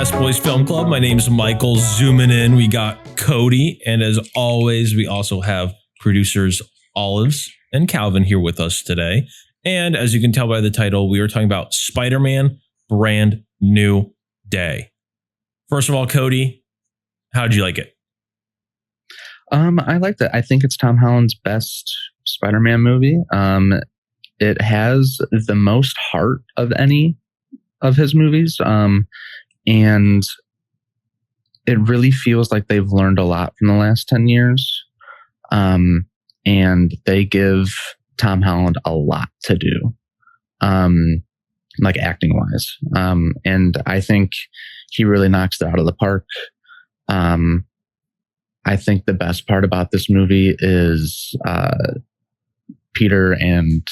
Best Boys Film Club. My name's Michael. Zooming in, we got Cody. And as always, we also have producers Olives and Calvin here with us today. And as you can tell by the title, we are talking about Spider-Man Brand New Day. First of all, Cody, how'd you like it? I liked it. I think it's Tom Holland's best Spider-Man movie. It has the most heart of any of his movies. And it really feels like they've learned a lot from the last 10 years. And they give Tom Holland a lot to do, like acting wise. And I think he really knocks it out of the park. I think the best part about this movie is Peter and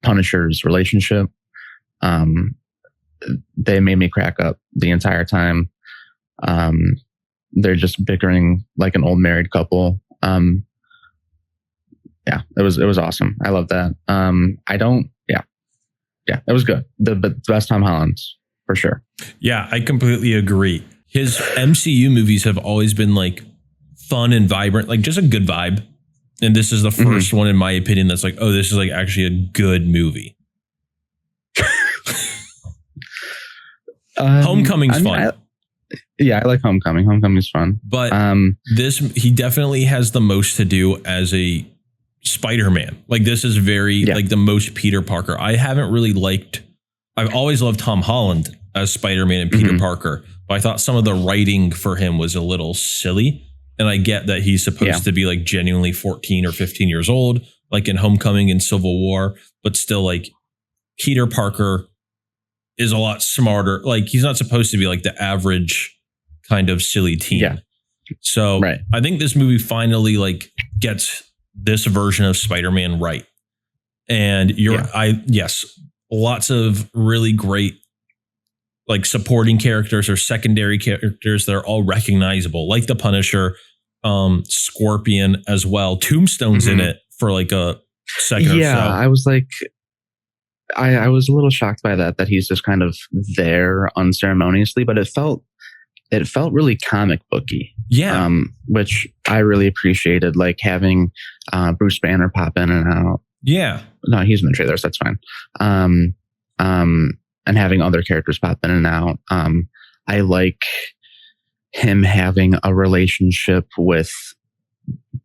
Punisher's relationship. They made me crack up the entire time. They're just bickering like an old married couple. Yeah, it was awesome. I love that. Yeah, it was good. The best Tom Holland's for sure. Yeah, I completely agree. His MCU movies have always been like fun and vibrant, like just a good vibe. And this is the first one, in my opinion, that's like, oh, this is like actually a good movie. Homecoming's fun. I like Homecoming. Homecoming's fun. But he definitely has the most to do as a Spider-Man. Like this is very like the most Peter Parker. I've always loved Tom Holland as Spider-Man and Peter Parker, but I thought some of the writing for him was a little silly. And I get that he's supposed to be like genuinely 14 or 15 years old, like in Homecoming and Civil War, but still like Peter Parker is a lot smarter. Like he's not supposed to be like the average kind of silly teen. Yeah. So I think this movie finally like gets this version of Spider-Man right. And lots of really great like supporting characters or secondary characters that are all recognizable, like the Punisher, Scorpion as well. Tombstone's in it for like a second or so. Yeah, I was like, I was a little shocked by that he's just kind of there unceremoniously, but it felt really comic booky. Yeah. Which I really appreciated, like having Bruce Banner pop in and out. Yeah. No, he's in the trailers, that's fine. And having other characters pop in and out. I like him having a relationship with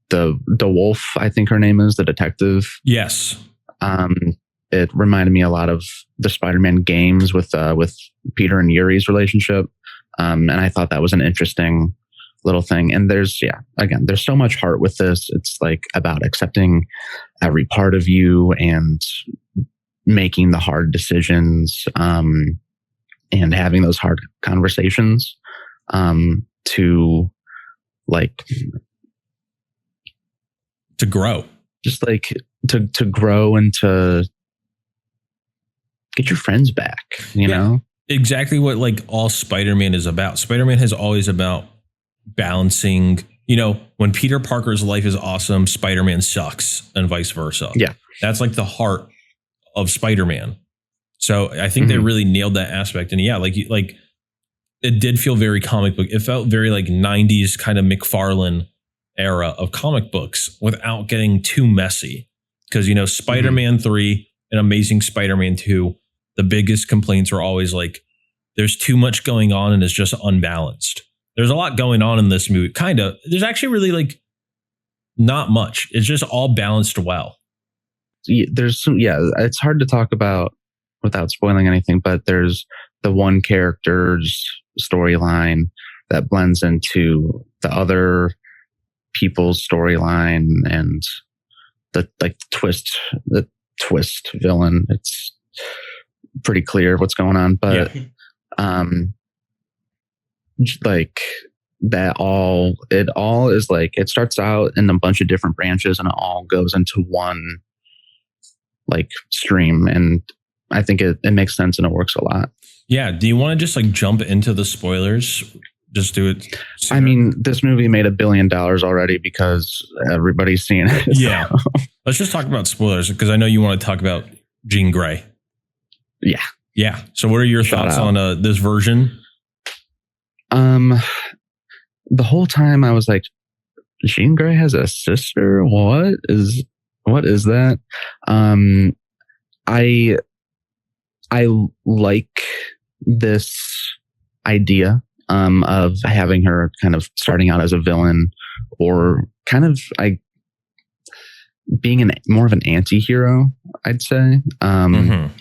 the wolf, I think her name is, the detective. Yes. It reminded me a lot of the Spider-Man games with Peter and Yuri's relationship. And I thought that was an interesting little thing. And there's so much heart with this. It's like about accepting every part of you and making the hard decisions, and having those hard conversations, to grow, just like to grow and to get your friends back, you know? Exactly what like all Spider-Man is about. Spider-Man has always about balancing, when Peter Parker's life is awesome, Spider-Man sucks and vice versa. Yeah. That's like the heart of Spider-Man. So I think they really nailed that aspect. And like it did feel very comic book. It felt very like 90s kind of McFarlane era of comic books without getting too messy. Because, Spider-Man 3 and Amazing Spider-Man 2, the biggest complaints were always like, there's too much going on and it's just unbalanced. There's a lot going on in this movie. Kind of. There's actually really like not much. It's just all balanced well. It's hard to talk about without spoiling anything, but there's the one character's storyline that blends into the other people's storyline and the twist villain. It's pretty clear what's going on, but like that it all is like, it starts out in a bunch of different branches and it all goes into one like stream, and I think it makes sense and it works a lot. Yeah. Do you want to just like jump into the spoilers? Just do it. I mean, this movie made $1 billion already because everybody's seen it. Yeah. Let's just talk about spoilers because I know you want to talk about Jean Grey. Yeah. Yeah. So what are your thoughts on this version? The whole time I was like, Jean Grey has a sister? What is that? I like this idea of having her kind of starting out as a villain, or kind of being more of an anti-hero, I'd say. Because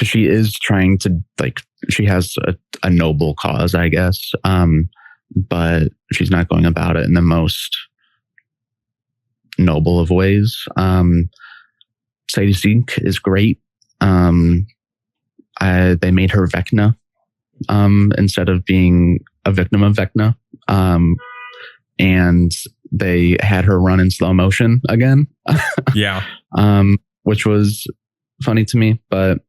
she is trying to, she has a noble cause, I guess. But she's not going about it in the most noble of ways. Sadie Sink is great. They made her Vecna instead of being a victim of Vecna. And they had her run in slow motion again. Yeah. Which was funny to me, but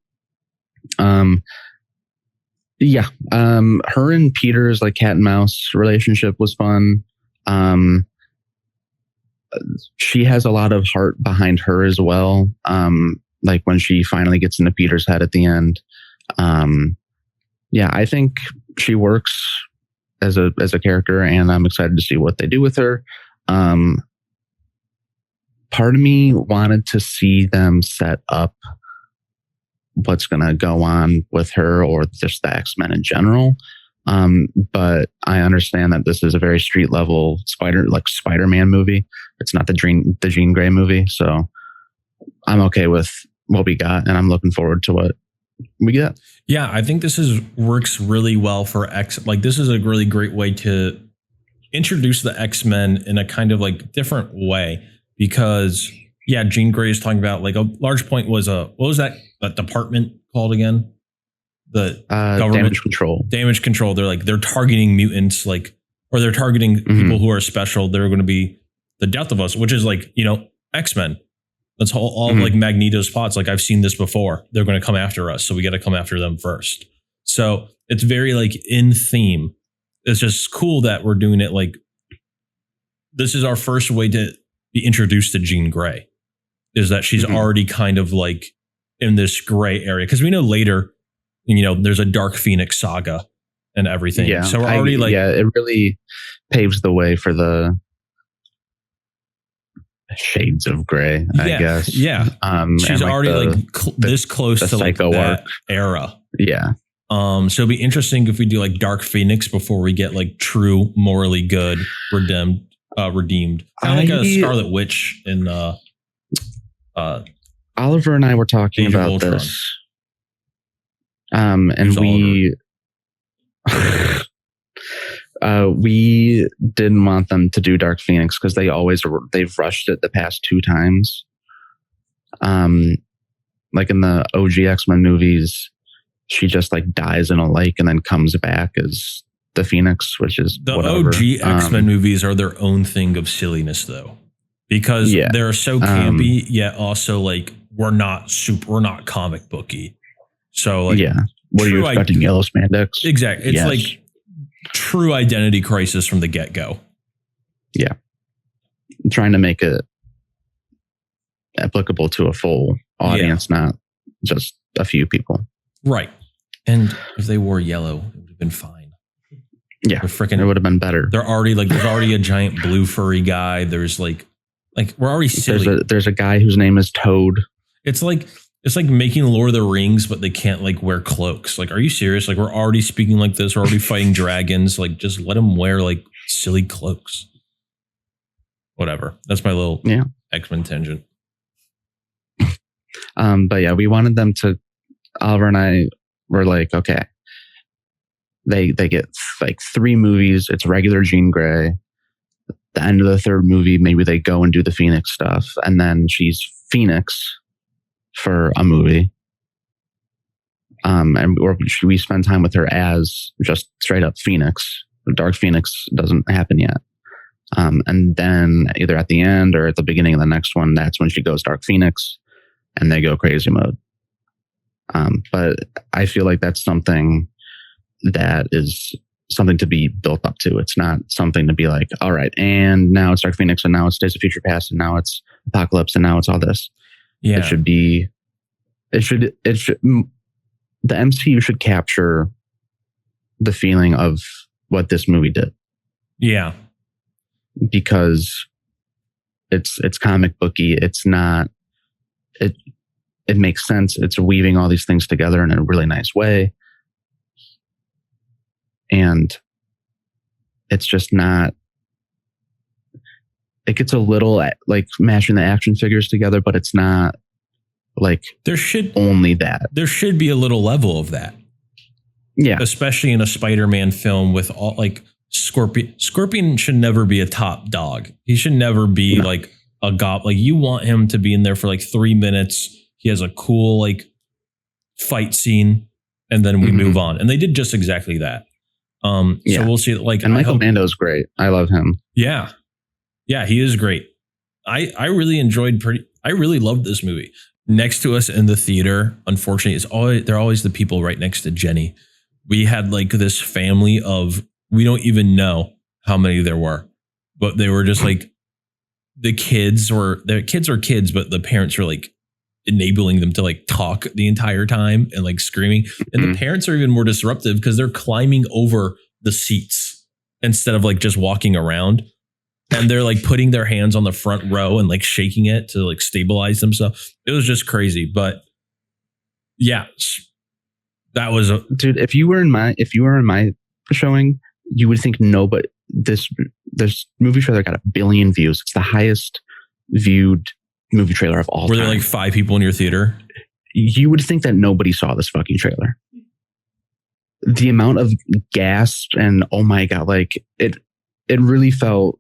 yeah. Her and Peter's cat and mouse relationship was fun. She has a lot of heart behind her as well. When she finally gets into Peter's head at the end. Yeah, I think she works as a character, and I'm excited to see what they do with her. Part of me wanted to see them set up what's going to go on with her, or just the X-Men in general. But I understand that this is a very street level Spider-Man movie. It's not the Jean Grey movie. So I'm okay with what we got, and I'm looking forward to what we get. Yeah, I think this works really well for this is a really great way to introduce the X-Men in a kind of different way, because Jean Grey is talking about a large point was what was that department called again? The government damage control. They're targeting mutants, or they're targeting people who are special. They're going to be the death of us, which is X-Men. That's all of Magneto's plots. I've seen this before. They're going to come after us, so we got to come after them first. So it's very in theme. It's just cool that we're doing it. This is our first way to be introduced to Jean Grey, is that she's already kind of in this gray area, because we know later, there's a Dark Phoenix saga and everything. Yeah, so we're already it really paves the way for the shades of gray, I guess. Yeah. She's already this close to that era. Yeah. So it'd be interesting if we do Dark Phoenix before we get true morally good redeemed. Kind of a Scarlet Witch in Oliver and I were talking about this. And we didn't want them to do Dark Phoenix because they've rushed it the past 2 times. In the OG X-Men movies, she just dies in a lake and then comes back as the Phoenix, which is the whatever. OG X-Men movies are their own thing of silliness, though, because they're so campy, yet also we're not comic booky. So what are you expecting? Yellow spandex? Exactly. It's true identity crisis from the get-go. Yeah. I'm trying to make it applicable to a full audience, not just a few people. Right. And if they wore yellow, it would have been fine. Yeah. It would have been better. They're already there's already a giant blue furry guy. There's we're already silly. There's a guy whose name is Toad. It's making Lord of the Rings, but they can't wear cloaks. Are you serious? We're already speaking like this. We're already fighting dragons. Just let them wear silly cloaks. Whatever. That's my little X-Men tangent. But yeah, we wanted them to. Oliver and I were okay. They get 3 movies. It's regular Jean Grey. The end of the 3rd movie, maybe they go and do the Phoenix stuff, and then she's Phoenix for a movie. And we spend time with her as just straight up Phoenix. Dark Phoenix doesn't happen yet. And then either at the end or at the beginning of the next one, that's when she goes Dark Phoenix and they go crazy mode. But I feel that's something that is something to be built up to. It's not something to be all right, and now it's Dark Phoenix, and now it's Days of Future Past, and now it's Apocalypse, and now it's all this. Yeah. The MCU should capture the feeling of what this movie did. Yeah. Because it's comic booky. It's not, it makes sense. It's weaving all these things together in a really nice way. And it's just not, it gets a little like mashing the action figures together, but it's not like there should only that. There should be a little level of that. Yeah. Especially in a Spider-Man film with all like Scorpion. Scorpion should never be a top dog. He should never be like a god. Like you want him to be in there for like 3 minutes. He has a cool like fight scene and then we move on. And they did just exactly that. So we'll see. Like, and Michael Mando's great. I love him. Yeah. Yeah, he is great. I really loved this movie. Next to us in the theater, unfortunately, they're always the people right next to Jenny. We had like this family of, we don't even know how many there were, but they were just like, their kids are kids, but the parents are like enabling them to like talk the entire time and like screaming. And the parents are even more disruptive because they're climbing over the seats instead of like just walking around. And they're like putting their hands on the front row and like shaking it to like stabilize themselves. It was just crazy. But yeah, that was dude. If you were in my showing, you would think no, but this movie trailer got 1 billion views. It's the highest viewed movie trailer of all time. Were there like 5 people in your theater? You would think that nobody saw this fucking trailer. The amount of gasp and oh my God, like it really felt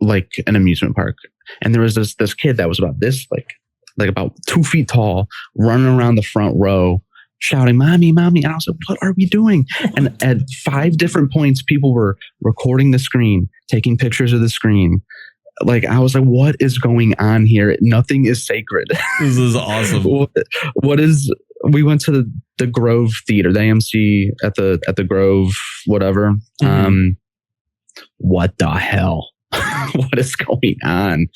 like an amusement park. And there was this kid that was about this, like about 2 feet tall, running around the front row, shouting, "Mommy, mommy." And I was like, what are we doing? And at 5 different points, people were recording the screen, taking pictures of the screen. Like, I was like, what is going on here? Nothing is sacred. This is awesome. We went to the Grove Theater, the AMC at the Grove, whatever. What the hell? What is going on?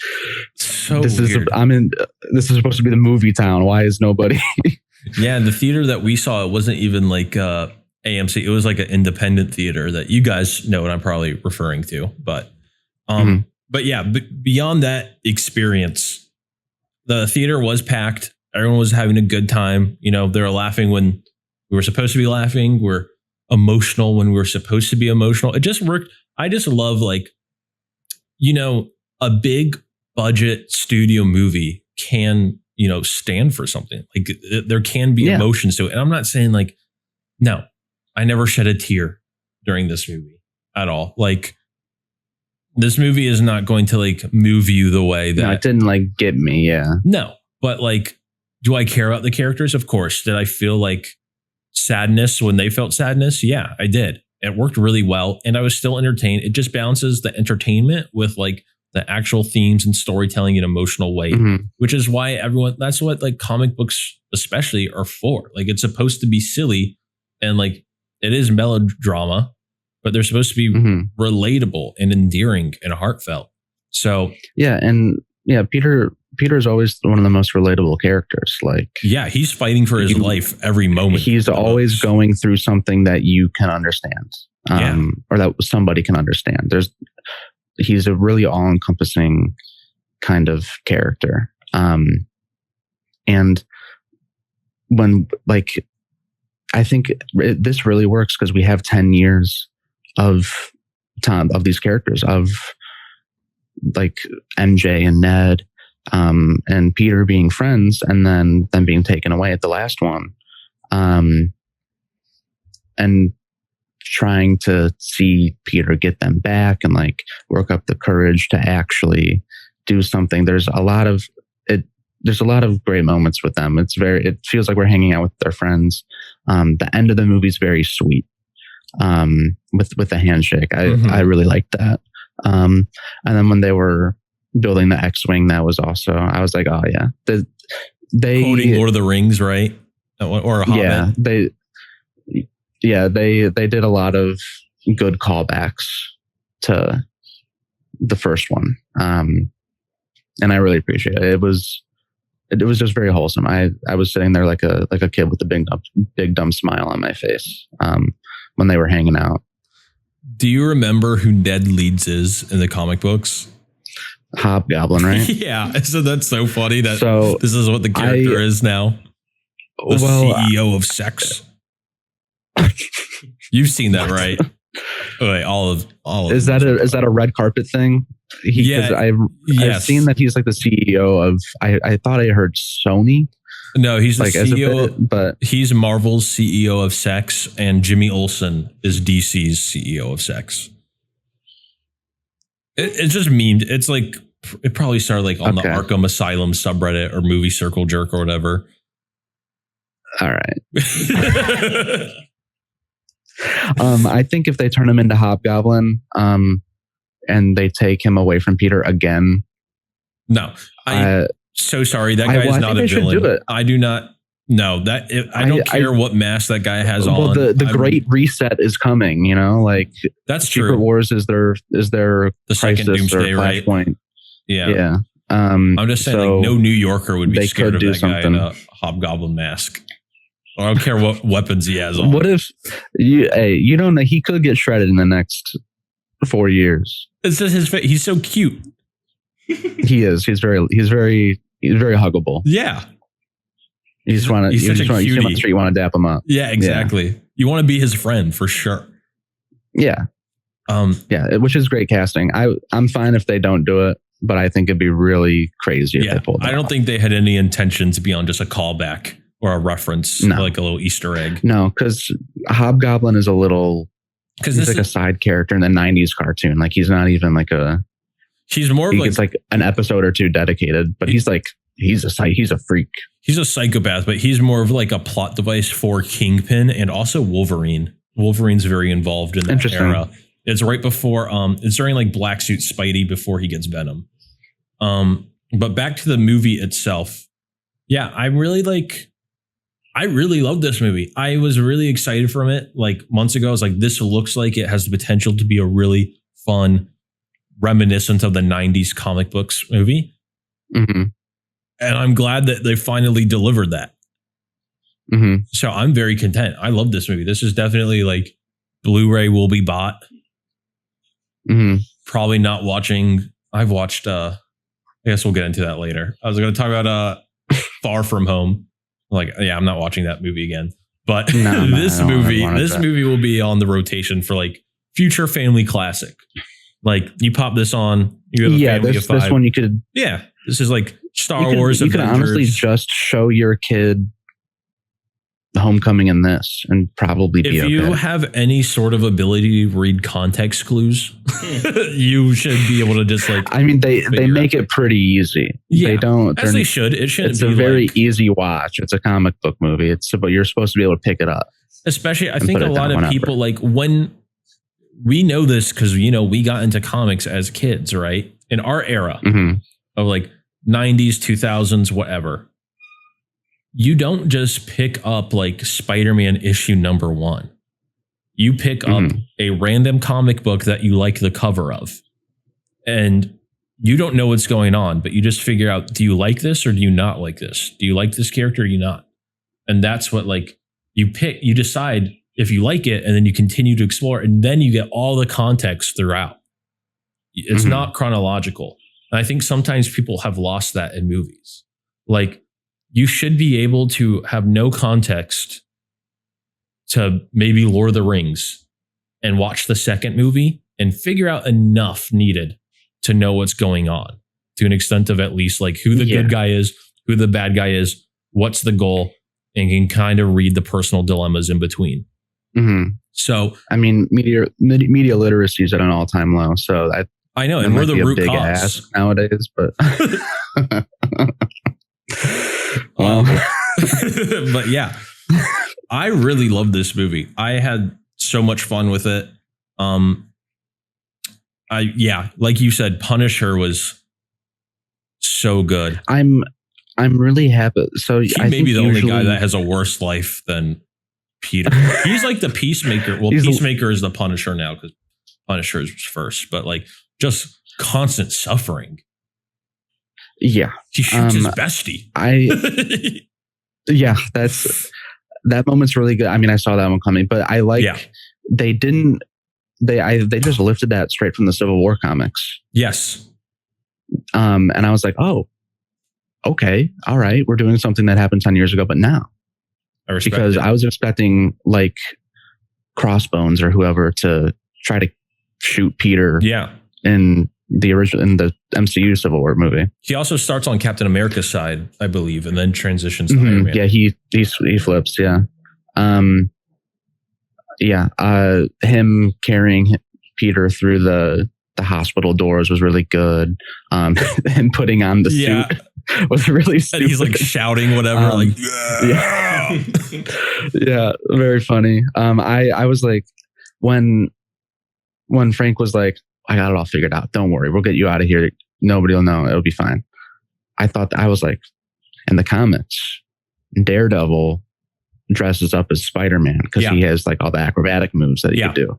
So this weird. This is supposed to be the movie town. Why is nobody? Yeah, the theater that we saw, it wasn't even like AMC. It was like an independent theater that you guys know what I'm probably referring to. But but yeah, beyond that experience, the theater was packed. Everyone was having a good time. You know, they were laughing when we were supposed to be laughing. We're emotional when we were supposed to be emotional. It just worked. I just love, like, you know, a big budget studio movie can, you know, stand for something. Like, there can be emotions to it. And I'm not saying like, no, I never shed a tear during this movie at all. Like, this movie is not going to like move you the way that. No, it didn't like get me. Yeah. No, but like, do I care about the characters? Of course. Did I feel like sadness when they felt sadness? Yeah, I did. It worked really well and I was still entertained. It just balances the entertainment with like the actual themes and storytelling in an emotional way, which is why that's what like comic books especially are for. Like, it's supposed to be silly and like it is melodrama, but they're supposed to be relatable and endearing and heartfelt. So yeah. And yeah, Peter is always one of the most relatable characters. Like, yeah, he's fighting for his life every moment. He's always going through something that you can understand, or that somebody can understand. He's a really all-encompassing kind of character. And when, like, I think this really works because we have 10 years of time of these characters, of like MJ and Ned, and Peter being friends and then them being taken away at the last one, and trying to see Peter get them back and like work up the courage to actually do something. There's a lot of great moments with them. It feels like we're hanging out with their friends. The end of the movie is very sweet, with the handshake. I really liked that. And then when they were building the X-Wing, that was also, I was like, oh yeah, they quoting Lord of the Rings, right? Or a Hobbit. They did a lot of good callbacks to the first one. And I really appreciate it. It was just very wholesome. I was sitting there like a kid with a big dumb smile on my face. when they were hanging out. Do you remember who Ned Leeds is in the comic books? Hobgoblin, right? Yeah. So that's so funny that this is what the character is now. The CEO of sex. You've seen that, right? Wait, all of is that a red carpet thing? I've seen that he's like the CEO of. I thought I heard Sony. No, he's the CEO, but he's Marvel's CEO of sex, and Jimmy Olsen is DC's CEO of sex. It's just mean. It's like it probably started like on the Arkham Asylum subreddit or Movie Circle Jerk or whatever. All right. I think if they turn him into Hobgoblin, and they take him away from Peter again. No, I'm so sorry. That guy is not a villain. I do not. No, I don't care what mask that guy has on. The Great Reset is coming. You know, like that's Secret true. Wars is their the second Doomsday, right? Flashpoint. Yeah. I'm just saying, like, no New Yorker would be scared of that guy in a Hobgoblin mask. I don't care what weapons he has on. What if you don't know, he could get shredded in the next 4 years? It's just his face. He's so cute. He is. He's very huggable. Yeah. You see him on the street, you want to dap him up. Yeah, exactly. Yeah. You want to be his friend for sure. Yeah. Which is great casting. I'm fine if they don't do it, but I think it'd be really crazy if they pulled it. I don't think they had any intentions beyond just a callback or a reference, like a little Easter egg. No, because Hobgoblin is he's like a side character in the 90s cartoon. Like he's not even like he's more of like an episode or two dedicated, but he's a freak. He's a psychopath, but he's more of like a plot device for Kingpin and also Wolverine. Wolverine's very involved in that era. It's right before, it's during like Black Suit Spidey before he gets Venom. But back to the movie itself. Yeah, I really love this movie. I was really excited from it. Like months ago, I was like, this looks like it has the potential to be a really fun, reminiscent of the 90s comic books movie. Mm-hmm. And I'm glad that they finally delivered that. Mm-hmm. So I'm very content. I love this movie. This is definitely like Blu-ray will be bought. Mm-hmm. Probably not watching. I've watched, I guess we'll get into that later. I was going to talk about Far From Home. Like, yeah, I'm not watching that movie again. But this movie will be on the rotation for like future family classic. Like you pop this on, you have a family of 5. This one you could. Yeah, this is like Star Wars. You could honestly just show your kid Homecoming in this and probably be okay. If you have any sort of ability to read context clues, you should be able to just like. I mean, they make it pretty easy. Yeah, they don't. As they should. It shouldn't. It's a very easy watch. It's a comic book movie. But you're supposed to be able to pick it up. Especially, I think a lot of people like when we know this because we got into comics as kids, right? In our era of like 90s, 2000s, whatever. You don't just pick up like Spider-Man issue number 1. You pick up a random comic book that you like the cover of. And you don't know what's going on, but you just figure out, do you like this or do you not like this? Do you like this character or do you not? And that's what like you decide if you like it and then you continue to explore and then you get all the context throughout. It's not chronological. And I think sometimes people have lost that in movies. Like, you should be able to have no context to maybe Lord of the Rings and watch the second movie and figure out enough needed to know what's going on to an extent of at least like who the good guy is, who the bad guy is, what's the goal, and can kind of read the personal dilemmas in between. Mm-hmm. So, I mean, media literacy is at an all-time low. So I know, and we're the root cause nowadays, but. But yeah, I really love this movie. I had so much fun with it. Like you said, Punisher was so good. I'm really happy. So he may be the only guy that has a worse life than Peter. He's like the Peacemaker. Well, Peacemaker is the Punisher now because Punisher is first, but like just constant suffering. Yeah, he shoots his bestie. That moment's really good. I mean, I saw that one coming, but I like they didn't. They just lifted that straight from the Civil War comics. Yes. And I was like, oh, okay, all right, we're doing something that happened 10 years ago, but now. Because I was expecting like Crossbones or whoever to try to shoot Peter. Yeah. In the MCU Civil War movie. He also starts on Captain America's side, I believe, and then transitions to Iron Man. Yeah, he flips. Yeah. Him carrying Peter through the hospital doors was really good. And putting on the suit was really stupid. And he's like shouting whatever, like yeah. Yeah, very funny. I was like, when Frank was like, I got it all figured out, don't worry, we'll get you out of here, nobody will know, it'll be fine. I was like, in the comics, Daredevil dresses up as Spider-Man because he has like all the acrobatic moves that he could do.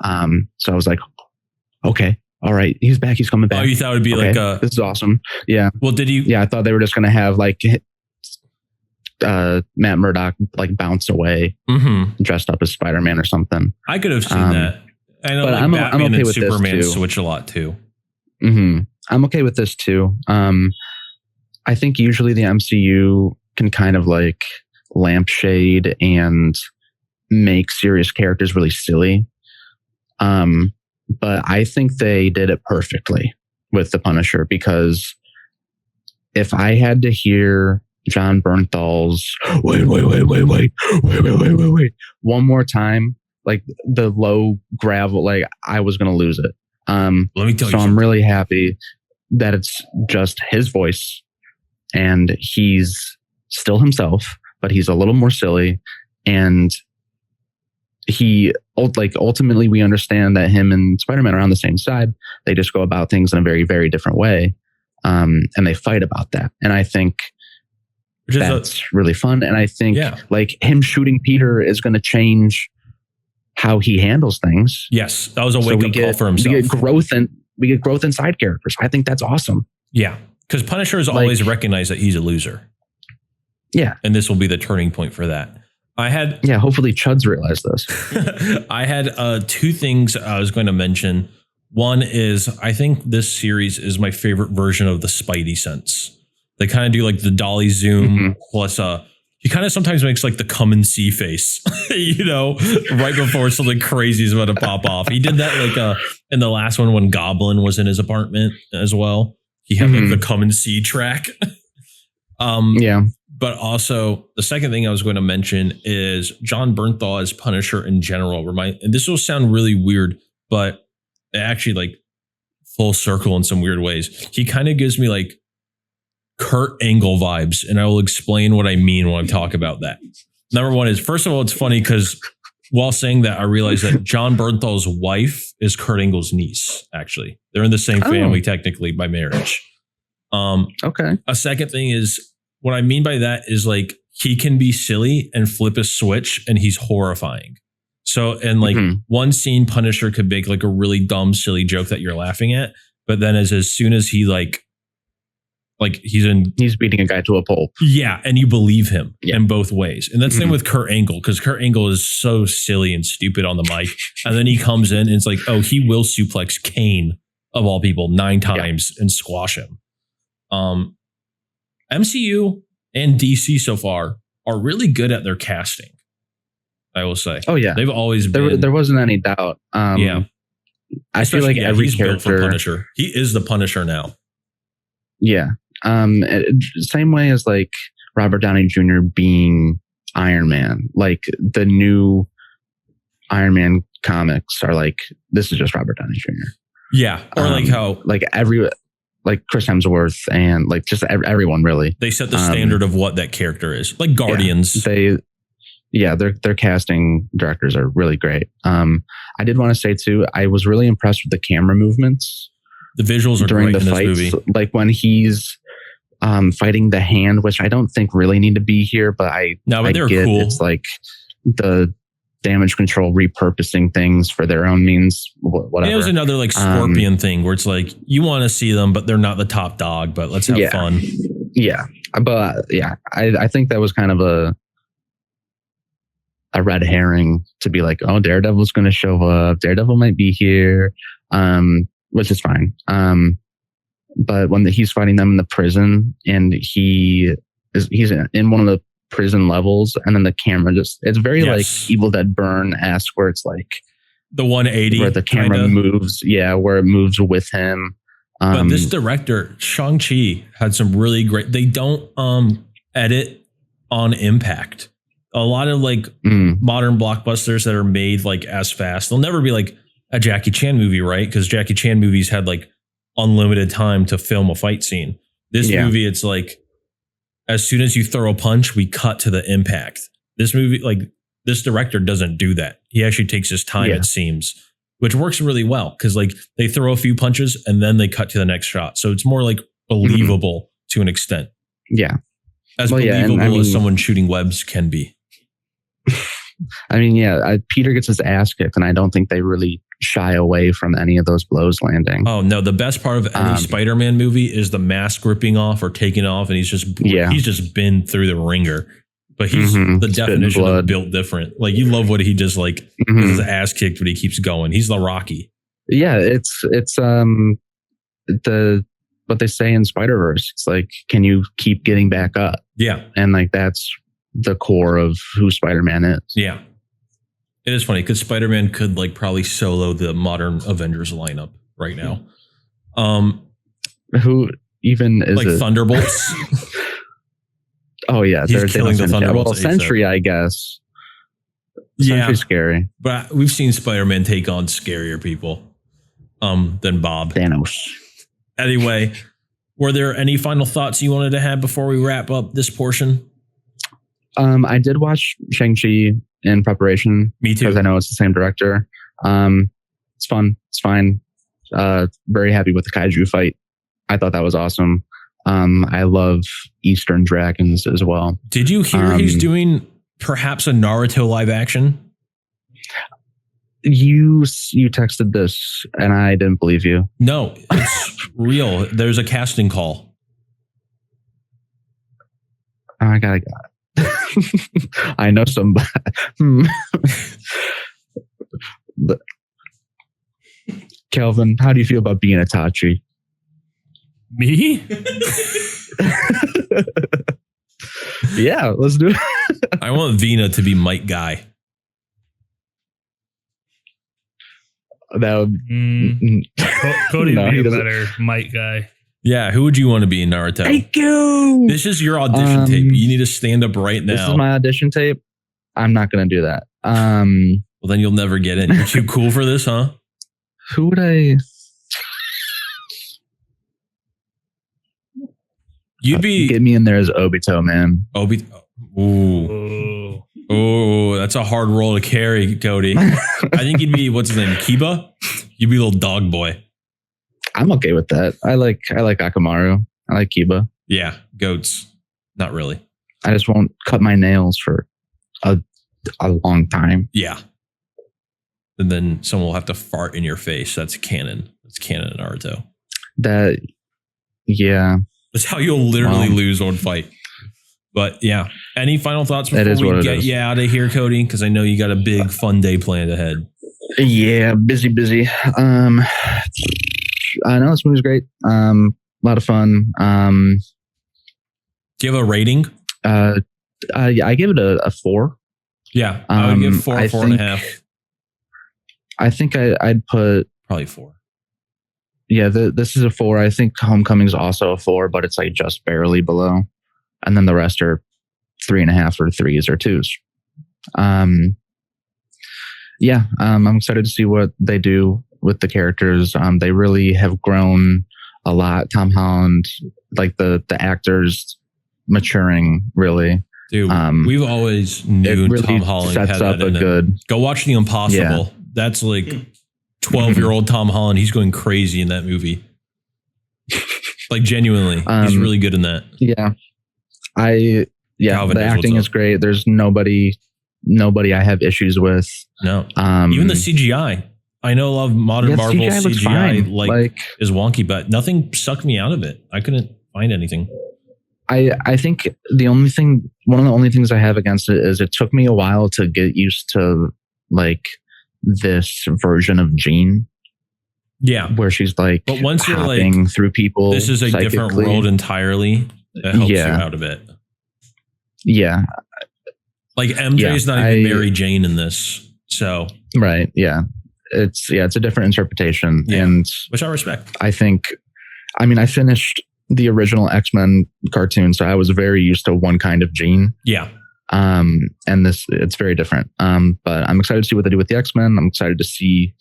So I was like, okay, all right, he's back, he's coming back. Oh, you thought it would be like this is awesome. Yeah. Well, did you? Yeah, I thought they were just going to have like Matt Murdock like bounce away dressed up as Spider-Man or something. I could have seen that. I know, but like Batman I'm okay with Superman this too. Switch a lot too. I'm okay with this too. I think usually the MCU can kind of like lampshade and make serious characters really silly. But I think they did it perfectly with the Punisher, because if I had to hear John Bernthal's wait one more time, like the low gravel, like I was going to lose it. Let me tell you. So I'm really happy that it's just his voice and he's still himself, but he's a little more silly. And he ultimately we understand that him and Spider-Man are on the same side. They just go about things in a very, very different way. And they fight about that. And I think that's really fun. And I think like him shooting Peter is going to change how he handles things. Yes, that was a wake-up call for himself. We get growth in side characters. I think that's awesome. Yeah, because Punisher has always recognized that he's a loser. Yeah, and this will be the turning point for that. Hopefully Chuds realized this. I had two things I was going to mention. One is I think this series is my favorite version of the Spidey sense. They kind of do like the dolly zoom plus he kind of sometimes makes like the come and see face, right before something crazy is about to pop off. He did that like in the last one when Goblin was in his apartment as well. He had like the come and see track. But also the second thing I was going to mention is John Bernthal as Punisher in general. And this will sound really weird, but it actually like full circle in some weird ways. He kind of gives me like Kurt Angle vibes, and I will explain what I mean when I talk about that. Number one is, first of all, it's funny because while saying that, I realized that John Bernthal's wife is Kurt Angle's niece. Actually, they're in the same family technically by marriage. Okay. A second thing is, what I mean by that is like he can be silly and flip a switch, and he's horrifying. So, and like one scene, Punisher could make like a really dumb, silly joke that you're laughing at, but then as soon as he like he's beating a guy to a pulp. Yeah. And you believe him in both ways. And that's the same with Kurt Angle, because Kurt Angle is so silly and stupid on the mic. And then he comes in and it's like, oh, he will suplex Kane of all people 9 times and squash him. MCU and DC so far are really good at their casting, I will say. Oh yeah. They've always been. There wasn't any doubt. I feel like every character, Punisher. He is the Punisher now. Yeah. Same way as like Robert Downey Jr. being Iron Man. Like the new Iron Man comics are like, this is just Robert Downey Jr. Yeah. Or like how like Chris Hemsworth and like just everyone really. They set the standard of what that character is. Like Guardians. Their casting directors are really great. I did want to say too, I was really impressed with the camera movements. The visuals are during great the in fights, this movie. Like when he's fighting the Hand, which I don't think really need to be here, but they're cool. It's like the damage control repurposing things for their own means, whatever. It was another like Scorpion thing where it's like you want to see them, but they're not the top dog. But let's have fun. Yeah, but I think that was kind of red herring to be like, oh, Daredevil's going to show up. Daredevil might be here, which is fine. But when he's fighting them in the prison and he's in one of the prison levels, and then the camera it's very like Evil Dead Burn-esque, where it's like the 180 where the camera moves, where it moves with him. But this director, Shang-Chi, had some really great, they don't edit on impact. A lot of like modern blockbusters that are made like as fast, they'll never be like a Jackie Chan movie, right? Because Jackie Chan movies had like unlimited time to film a fight scene. This movie, it's like, as soon as you throw a punch, we cut to the impact. This movie, like this director doesn't do that. He actually takes his time, it seems, which works really well because like they throw a few punches and then they cut to the next shot. So it's more like believable to an extent. Yeah. As believable as someone shooting webs can be. I mean, Peter gets his ass kicked, and I don't think they really shy away from any of those blows landing. Oh no, the best part of any Spider-Man movie is the mask ripping off or taking off, and he's just been through the ringer. But he's the definition of built different. Like you love what he just like gets his ass kicked, but he keeps going. He's the Rocky. Yeah, it's what they say in Spider-Verse. It's like, can you keep getting back up? Yeah, and like that's the core of who Spider-Man is. Yeah. It is funny because Spider-Man could like probably solo the modern Avengers lineup right now. Who even is like it? Thunderbolts? Oh yeah, they're killing the Thunderbolts. Well, Sentry, I guess. Sentry's scary, but we've seen Spider-Man take on scarier people than Bob Thanos. Anyway, were there any final thoughts you wanted to have before we wrap up this portion? I did watch Shang-Chi in preparation. Me too. Because I know it's the same director. It's fun. It's fine. Very happy with the kaiju fight. I thought that was awesome. I love Eastern dragons as well. Did you hear he's doing perhaps a Naruto live action? You texted this and I didn't believe you. No, it's real. There's a casting call. I gotta go. I know somebody. Kelvin, how do you feel about being Itachi? Me? Yeah, let's do it. I want Vina to be Might Guy. That would Cody would be a better Might Guy. Yeah, who would you want to be in Naruto? Thank you. This is your audition tape. You need to stand up right now. This is my audition tape. I'm not going to do that. Well, then you'll never get in. You're too cool for this, huh? Who would I? You'd be. Get me in there as Obito, man. Ooh, that's a hard role to carry, Cody. I think you'd be, what's his name, Kiba? You'd be a little dog boy. I'm okay with that. I like Akamaru. I like Kiba. Yeah, goats. Not really. I just won't cut my nails for a long time. Yeah. And then someone will have to fart in your face. That's canon. That's canon in Naruto. Yeah. That's how you'll literally lose one fight. But yeah. Any final thoughts before we get you out of here, Cody? Because I know you got a big fun day planned ahead. Yeah, busy. I know this movie's great. A lot of fun. Do you have a rating? I give it a 4. Yeah, I would give 4.5. I think I'd put probably 4. Yeah, this is a 4. I think Homecoming's also a 4, but it's like just barely below, and then the rest are 3.5 or 3s or 2s. I'm excited to see what they do with the characters. They really have grown a lot. Tom Holland, like the actors maturing, really. Dude, we've always knew really Tom Holland sets had up that in a good. It. Go watch The Impossible. Yeah. That's like 12-year-old Tom Holland. He's going crazy in that movie. Like genuinely, he's really good in that. Yeah, Calvin, the acting is great. There's nobody I have issues with. No, even the CGI. I know a lot of modern Marvel CGI like is wonky, but nothing sucked me out of it. I couldn't find anything. I think one of the only things I have against it is it took me a while to get used to like this version of Jean. Yeah. Where she's like, but once you're like through people, this is a different world entirely. It helps you out of it. Yeah. Like MJ is not even Mary Jane in this. So. Right. Yeah. It's a different interpretation. Yeah. And which I respect. I finished the original X-Men cartoon, so I was very used to one kind of Jean. Yeah. And it's very different. But I'm excited to see what they do with the X-Men. I'm excited to see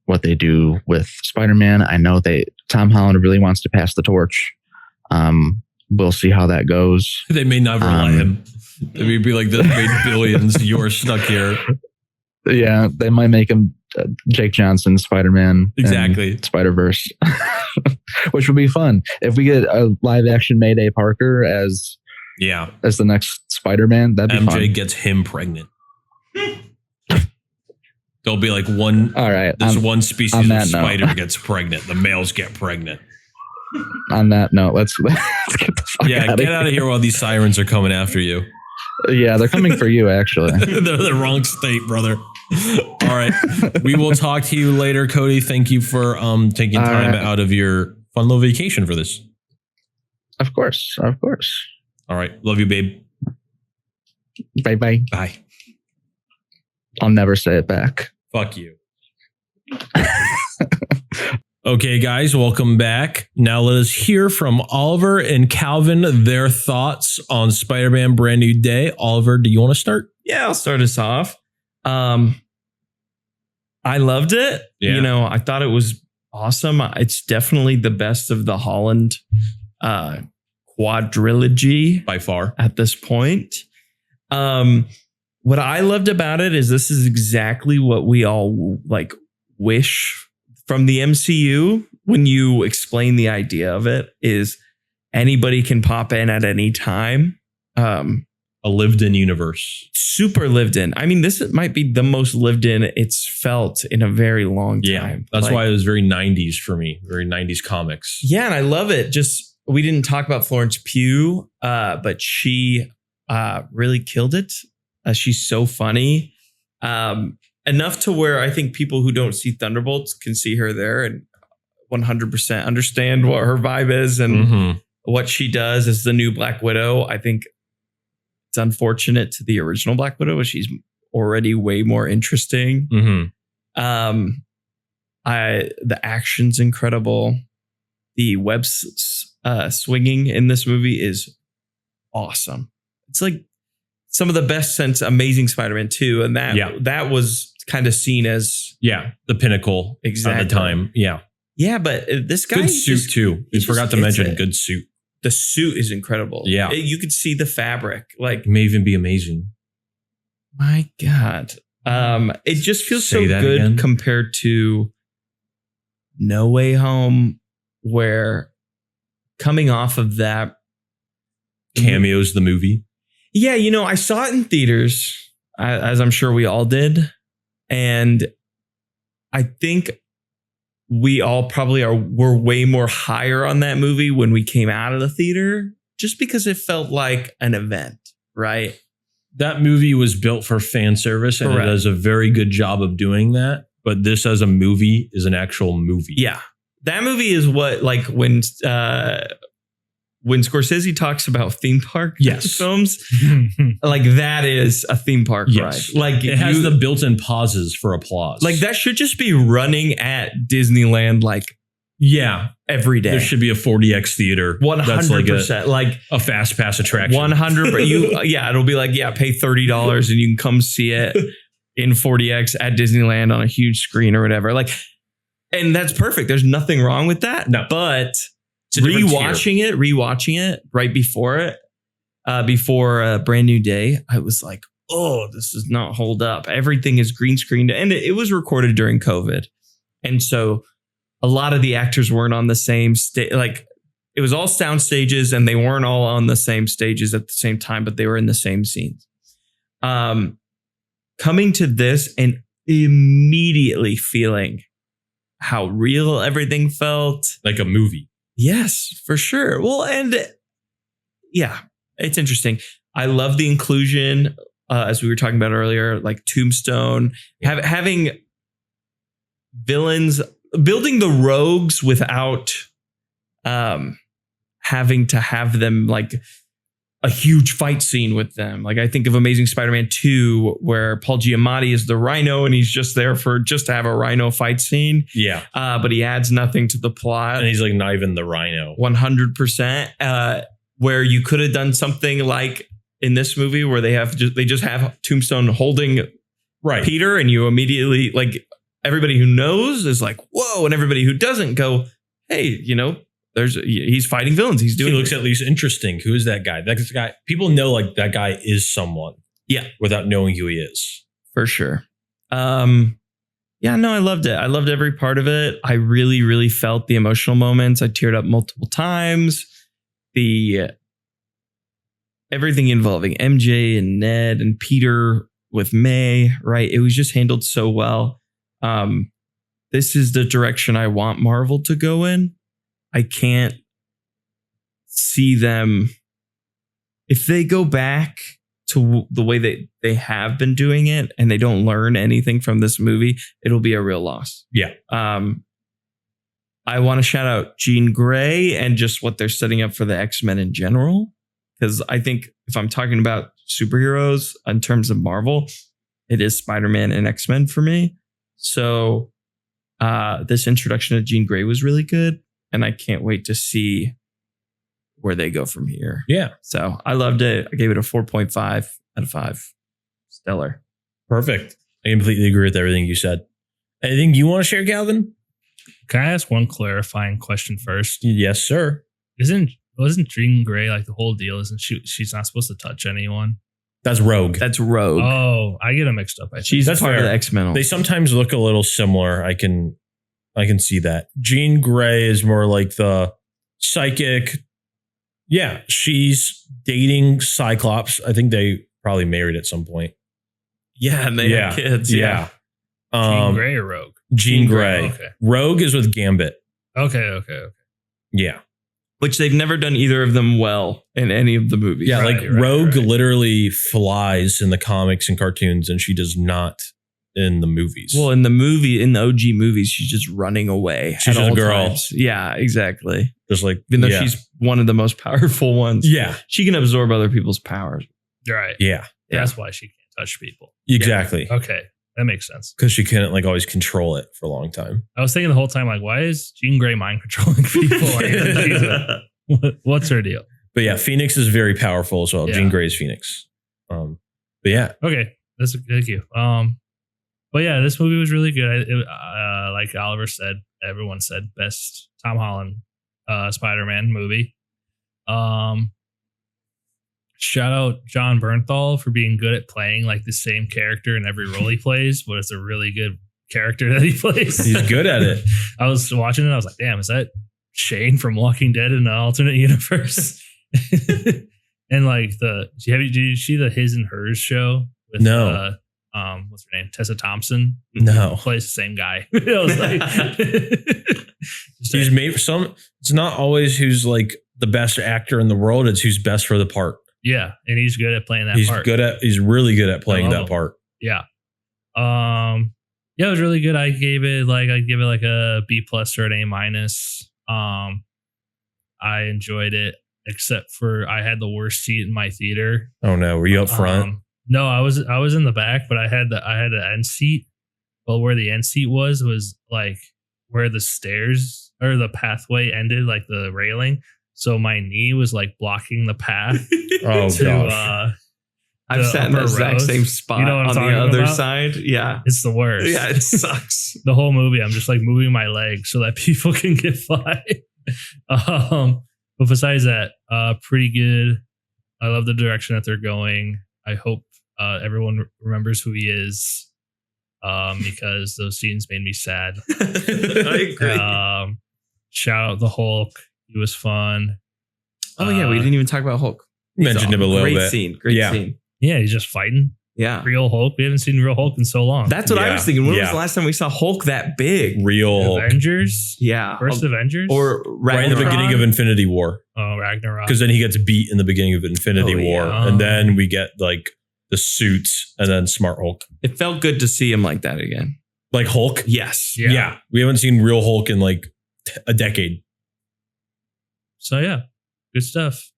what they do with Spider-Man. I know Tom Holland really wants to pass the torch. We'll see how that goes. They may never let him. It would be like, this made billions. You're stuck here. Yeah, they might make him Jake Johnson, Spider-Man, exactly, Spider-Verse, which would be fun if we get a live-action Mayday Parker as the next Spider-Man. That'd be fun. MJ gets him pregnant. There'll be like one. All right, one species of spider gets pregnant. The males get pregnant. On that note, let's get the fuck out of here while these sirens are coming after you. Yeah, they're coming for you, actually. They're the wrong state, brother. All right. We will talk to you later, Cody. Thank you for taking time out of your fun little vacation for this. Of course. All right. Love you, babe. Bye. Bye. I'll never say it back. Fuck you. Okay, guys, welcome back. Now let us hear from Oliver and Calvin, their thoughts on Spider-Man Brand New Day. Oliver, do you want to start? Yeah, I'll start us off. I loved it. Yeah. I thought it was awesome. It's definitely the best of the Holland quadrilogy by far at this point. What I loved about it is this is exactly what we all wish from the MCU. When you explain the idea of it, is anybody can pop in at any time. A lived-in universe. Super lived in. I mean, this might be the most lived in it's felt in a very long time. Yeah, that's why it was very 90s for me. Very 90s comics. Yeah, and I love it. Just, we didn't talk about Florence Pugh, but she really killed it. She's so funny. Enough to where I think people who don't see Thunderbolts can see her there and 100% understand what her vibe is and what she does as the new Black Widow. I think it's unfortunate to the original Black Widow, but she's already way more interesting. The action's incredible. The web swinging in this movie is awesome. It's like some of the best since Amazing Spider-Man 2, and that was kind of seen as the pinnacle at the time. Yeah, but this guy, good suit too. You forgot to mention good suit. The suit is incredible. Yeah, you could see the fabric. Like, may even be amazing. My God, it just feels so good again compared to No Way Home, where coming off of that Cameos, the movie. Yeah, I saw it in theaters, as I'm sure we all did. And I think we all probably were way more higher on that movie when we came out of the theater, just because it felt like an event, right? That movie was built for fan service, and Correct. It does a very good job of doing that. But this as a movie is an actual movie. Yeah. That movie is what, like, when Scorsese talks about theme park films, like, that is a theme park ride. Like, it has the built-in pauses for applause. Like, that should just be running at Disneyland, like, every day. There should be a 4DX theater. 100%. Like a fast pass attraction. 100%. It'll be like, pay $30 and you can come see it in 4DX at Disneyland on a huge screen or whatever. Like, and that's perfect. There's nothing wrong with that. No. But rewatching it right before Brand New Day, I was like, oh, this does not hold up. Everything is green screened, and it was recorded during COVID, and so a lot of the actors weren't on the same stage. Like, it was all sound stages, and they weren't all on the same stages at the same time, but they were in the same scenes. Coming to this and immediately feeling how real everything felt, like a movie. Yes, for sure. Well, and yeah, it's interesting. I love the inclusion, as we were talking about earlier, like Tombstone, having villains, building the rogues without having to have them like a huge fight scene with them. Like I think of Amazing Spider-Man 2, where Paul Giamatti is the Rhino and he's just there for just to have a Rhino fight scene. Yeah. But he adds nothing to the plot. And he's like not even the Rhino. 100%. Where you could have done something like in this movie where they just have Tombstone holding Peter, and you immediately, like, everybody who knows is like, whoa, and everybody who doesn't go, hey, he's fighting villains. He looks at least interesting. Who is that guy? That guy. People know like that guy is someone. Yeah. Without knowing who he is. For sure. I loved it. I loved every part of it. I really, really felt the emotional moments. I teared up multiple times. Everything involving MJ and Ned and Peter with May, right? It was just handled so well. This is the direction I want Marvel to go in. I can't see them, if they go back to the way that they have been doing it and they don't learn anything from this movie, it'll be a real loss. Yeah. I want to shout out Jean Grey and just what they're setting up for the X-Men in general. Because I think if I'm talking about superheroes in terms of Marvel, it is Spider-Man and X-Men for me. So this introduction of Jean Grey was really good. And I can't wait to see where they go from here. Yeah. So I loved it. I gave it a 4.5 out of 5. Stellar. Perfect. I completely agree with everything you said. Anything you want to share, Calvin? Can I ask one clarifying question first? Yes, sir. Wasn't Jean Grey like the whole deal? Isn't she's not supposed to touch anyone? That's Rogue. That's Rogue. Oh, I get them mixed up. She's That's part fair. of the X-Men. They sometimes look a little similar. I can see that. Jean Grey is more like the psychic. Yeah, she's dating Cyclops. I think they probably married at some point. Yeah, and they have kids. Yeah. Jean Grey or Rogue? Jean Grey. Okay. Rogue is with Gambit. Okay. Yeah. Which they've never done either of them well in any of the movies. Yeah, Right. Rogue literally flies in the comics and cartoons, and she does not in the movies. Well, in the OG movies, she's just running away. She's at just a all girl. times. Yeah, exactly. Just like, Even though she's one of the most powerful ones. Yeah. She can absorb other people's powers. Right. Yeah. That's why she can't touch people. Exactly. Okay. That makes sense. Because she couldn't like always control it for a long time. I was thinking the whole time, like, why is Jean Grey mind controlling people? What's her deal? But yeah, Phoenix is very powerful as well. Yeah. Jean Grey is Phoenix. But yeah. Okay. Thank you. But yeah, this movie was really good. Like Oliver said, everyone said, best Tom Holland Spider-Man movie. Shout out John Bernthal for being good at playing like the same character in every role he plays, but it's a really good character that he plays. He's good at it. I was watching it. I was like, damn, is that Shane from Walking Dead in an alternate universe? And like did you see the His and Hers show? With, No. What's her name? Tessa Thompson. No. Plays the same guy. I was like, He's made for some. It's not always who's like the best actor in the world. It's who's best for the part. yeah, and he's good at playing that part. He's really good at playing I that love him. part. Yeah. Yeah, it was really good. I'd give it like a B+ or an A-. I enjoyed it, except for I had the worst seat in my theater. Oh no, were you up front? No, I was in the back, but I had the end seat. But where the end seat was like where the stairs or the pathway ended, like the railing. So my knee was like blocking the path. Oh to, gosh. I've sat in the exact same spot what I'm on the other about? side. Yeah. It's the worst. Yeah, it sucks. The whole movie, I'm just like moving my legs so that people can get by. But besides that, pretty good. I love the direction that they're going. I hope everyone remembers who he is, because those scenes made me sad. I agree. Shout out the Hulk. He was fun. Oh yeah, we didn't even talk about Hulk. Mentioned him a little Great bit. scene. Great Yeah. scene. Yeah, he's just fighting. Yeah. Real Hulk. We haven't seen Real Hulk in so long. That's what I Yeah. was thinking. When was Yeah. the last time we saw Hulk that big? Real Hulk. Avengers. Yeah. First Avengers. Or Right in the Ragnarok. beginning of Infinity War. oh, Ragnarok. Because then he gets beat in the beginning of Infinity Oh, War. yeah. And then we get like the suits and then Smart Hulk. It felt good to see him like that again. Like Hulk? Yes. Yeah. Yeah. We haven't seen real Hulk in like a decade. So yeah, good stuff.